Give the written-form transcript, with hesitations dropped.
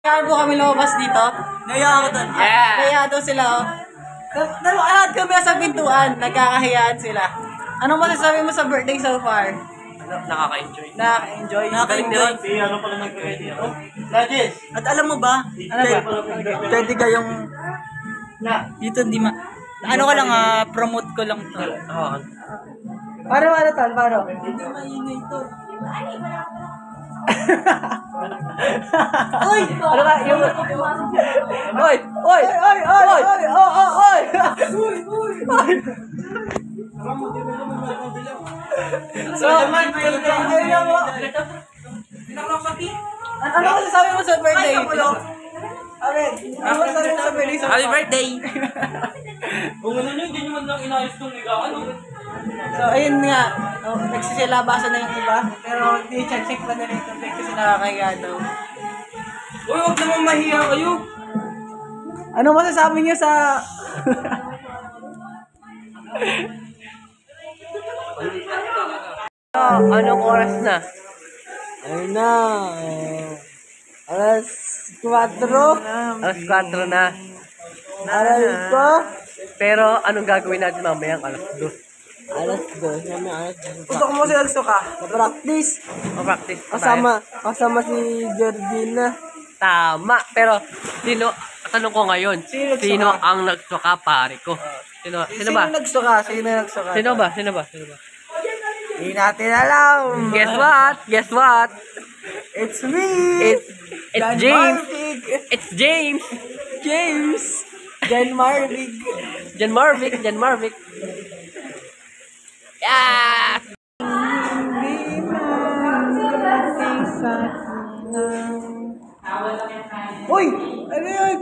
Kaya po kami lumabas dito. Naya ako doon. Yeah. Kaya daw sila, oh. Lahat kami sa pintuan. Nagkakahiyaan sila. Anong masasabi mo sa birthday so far? Nakaka-enjoy. Nakaka-enjoy. Nakaka-enjoy. Ano pala nag-ready ako? Rajesh. At alam mo ba? Ano ba? Pwede kayong... Dito di ma... Ano ko lang, promote ko lang to. Paano tal? Paano? Oy! Ano ba? Yung... Oy! Oy! Oy! Oy! Oy! Oy! So, ayun mo. Ano masasabi mo sa birthday? Okay. Ano masasabi mo sa birthday? Happy birthday! Kung ano nyo, hindi nyo man lang inayos itong ligaan. So, ayun nga. Nagsisilabasan na yung iba. Pero hindi check pa na rin ito kasi nakakahiya daw. Uy, huwag naman mahiya kayo. Ano masasabi niyo sa... Anong oras na? Ayun na. Alas 4. Alas 4 na. Alas ko. Pero anong gagawin natin mamaya? Alas 2. Alas 2. Gusto ko mo sila gusto ka? Practice. Practice pa tayo. Kasama si Georgina. Tama. Pero sino, tanong ko ngayon, sino ang nagsuka pare ko? Sino ba? Sino nagsuka? Sino ba? Hindi natin alam. Guess what? It's me. It's James. It's James. Jan Marvig. Jan Marvic. Yeah! Uy! Ano yun?